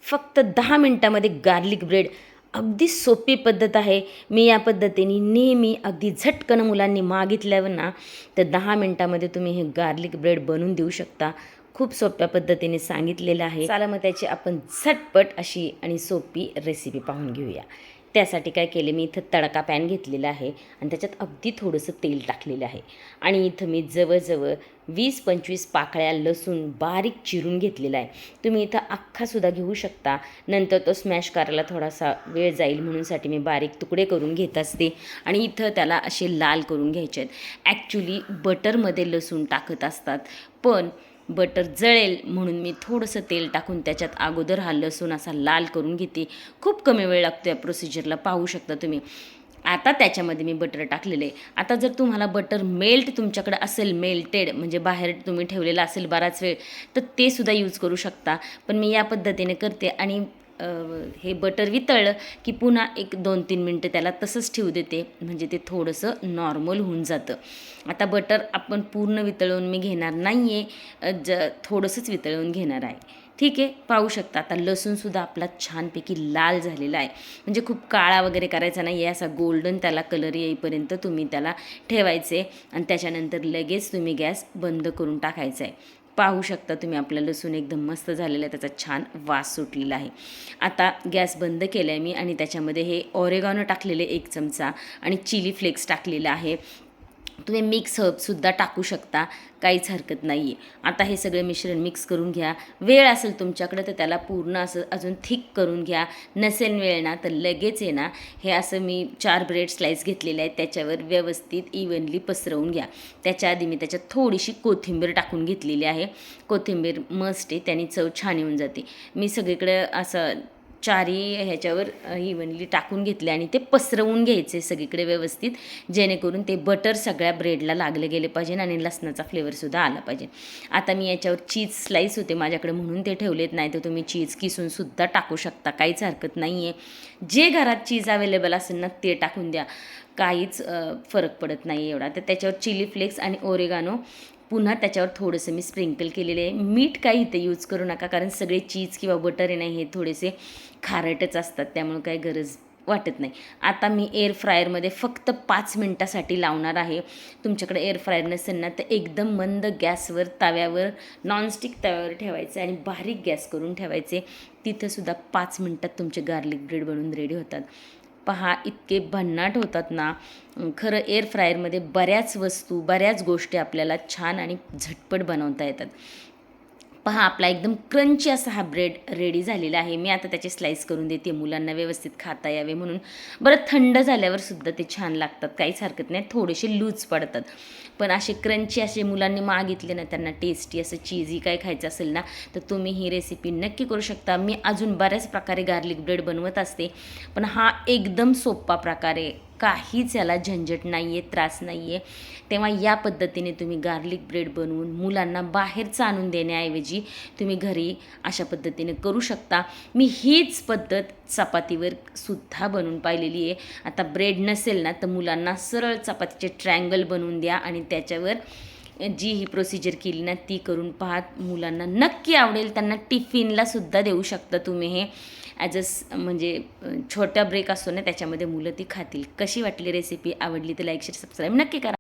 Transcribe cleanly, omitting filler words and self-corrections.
फक्त 10 मिनटामध्ये garlic bread. अगदी सोपी पद्धत आहे. मी या पद्धतीने नेहमी अगदी झटकन मुलांनी मागितल्यावर ना, तर 10 मिनटामध्ये तुम्ही हे गार्लिक ब्रेड बनवून देऊ शकता. खूप सोप्या पद्धतीने सांगितलेलं आहे. चला मग त्याची आपण झटपट अशी आणि सोपी रेसिपी पाहून घेऊया. त्यासाठी काय केले, मी इथं तडका पॅन घेतलेला आहे आणि त्याच्यात अगदी थोडंसं तेल टाकलेलं आहे आणि इथं मी जवळजवळ 20-25 पाकळ्या लसूण बारीक चिरून घेतलेला आहे. तुम्ही इथं अख्खासुद्धा घेऊ शकता. नंतर तो स्मॅश करायला थोडासा वेळ जाईल म्हणूनसाठी मी बारीक तुकडे करून घेत असते आणि इथं त्याला असे लाल करून घ्यायचे आहेत. ॲक्च्युली बटरमध्ये लसूण टाकत असतात, पण बटर जळेल म्हणून मी थोडंसं तेल टाकून त्याच्यात अगोदर हा लसूण असा लाल करून घेते. खूप कमी वेळ लागतो या प्रोसिजरला, पाहू शकता तुम्ही. आता त्याच्यामध्ये मी बटर टाकलेलं आहे. आता जर तुम्हाला बटर मेल्ट तुमच्याकडे असेल, मेल्टेड म्हणजे बाहेर तुम्ही ठेवलेलं असेल बराच वेळ, तर ते सुद्धा यूज करू शकता. पण मी या पद्धतीने करते आणि हे बटर वितळलं की पुन्हा एक 2-3 मिनटं त्याला तसंच ठेवू देते, म्हणजे ते थोडंसं नॉर्मल होऊन जातं. आता बटर आपण पूर्ण वितळवून मी घेणार नाही आहे, थोडंसंच वितळवून घेणार आहे. ठीक आहे, पाहू शकता आता लसूणसुद्धा आपला छानपैकी लाल झालेला आहे. म्हणजे खूप काळा वगैरे करायचा नाही आहे, असा गोल्डन त्याला कलर येईपर्यंत तुम्ही त्याला ठेवायचे आणि त्याच्यानंतर लगेच तुम्ही गॅस बंद करून टाकायचा आहे. पाहू शकता तुम्ही आपला लसूण एकदम मस्त झालेला आहे, त्याचा छान वास सुटलेला आहे. आता गॅस बंद केला आहे मी आणि त्याच्यामध्ये हे ऑरेगॅनो टाकलेले 1 चमचा आणि चिली फ्लेक्स टाकलेला आहे. तुम्ही मिक्स हर्बसुद्धा टाकू शकता, काहीच हरकत नाही आहे. आता हे सगळे मिश्रण मिक्स करून घ्या. वेळ असेल तुमच्याकडे तर त्याला पूर्ण असं अजून थिक करून घ्या. नसेल वेळ ना तर लगेच आहे ना, हे असं मी 4 ब्रेड स्लाईस घेतलेले आहेत, त्याच्यावर व्यवस्थित इव्हनली पसरवून घ्या. त्याच्या आधी मी त्याच्यात थोडीशी कोथिंबीर टाकून घेतलेली आहे. कोथिंबीर मस्ट आहे, त्याने चव छान येऊन जाते. मी सगळीकडे असं 4ही ह्याच्यावर इव्हनली टाकून घेतले आणि ते पसरवून घ्यायचे सगळीकडे व्यवस्थित, जेणेकरून ते बटर सगळ्या ब्रेडला लागले गेले पाहिजे आणि लसणाचा फ्लेवरसुद्धा आला पाहिजे. आता मी याच्यावर चीज स्लाईस होते माझ्याकडे म्हणून ते ठेवलेत, नाही तर तुम्ही चीज किसूनसुद्धा टाकू शकता, काहीच हरकत नाही आहे. जे घरात चीज अवेलेबल असेल ना ते टाकून द्या, काहीच फरक पडत नाही एवढा. तर त्याच्यावर चिली फ्लेक्स आणि ओरेगानो पुन्हा त्याच्यावर थोडंसं मी स्प्रिंकल केलेले आहे. मीठ काही इथे यूज करू नका, कारण सगळे चीज किंवा बटर आहे नाही हे थोडेसे खारटच असतात, त्यामुळे काही गरज वाटत नाही. आता मी एअर फ्रायरमध्ये फक्त 5 मिनटासाठी लावणार आहे. तुमच्याकडे एअर फ्रायर नसेल ना तर एकदम मंद गॅसवर तव्यावर, नॉनस्टिक तव्यावर ठेवायचे आणि बारीक गॅस करून ठेवायचे. तिथंसुद्धा 5 मिनटात तुमचे गार्लिक ब्रेड बनवून रेडी होतात. पहा, इतके भन्नाट होतात ना. खरं एअर फ्रायरमध्ये बऱ्याच वस्तू, बऱ्याच गोष्टी आपल्याला छान आणि झटपट बनवता येतात. पहा, आपला एकदम क्रंची असा हा ब्रेड रेडी झालेला आहे. मी आता त्याचे स्लाईस करून देते मुलांना व्यवस्थित खाता यावे म्हणून. बरं, थंड झाल्यावर सुद्धा ते छान लागतात, काहीच हरकत नाही. थोडेसे लूज पडतात, पण असे क्रंची असे मुलांनी मागितले ना, त्यांना टेस्टी असं चीजी काय खायचं असेल ना, तर तुम्ही ही रेसिपी नक्की करू शकता. मी अजून बऱ्याच प्रकारे गार्लिक ब्रेड बनवत असते, पण हा एकदम सोपा प्रकार आहे. काहीच याला झंझट नाही आहे, त्रास नाही आहे. तेव्हा या पद्धतीने तुम्ही गार्लिक ब्रेड बनवून मुलांना बाहेरचं आणून देण्याऐवजी तुम्ही घरी अशा पद्धतीने करू शकता. मी हीच पद्धत चपातीवर सुद्धा बनवून पाहिलेली आहे. आता ब्रेड नसेल ना तर मुलांना सरळ चपातीचे ट्रायंगल बनवून द्या आणि त्याच्यावर जी ही प्रोसिजर केली ना ती करून पहा, मुलांना नक्की आवडेल. त्यांना टिफिनला सुद्धा देऊ शकता तुम्ही हे म्हणजे छोटा ब्रेक असतो ना त्याच्यामध्ये मुलं ती खातील. कशी वाटली रेसिपी? आवडली तर लाईक, शेअर, सबस्क्राईब नक्की करा.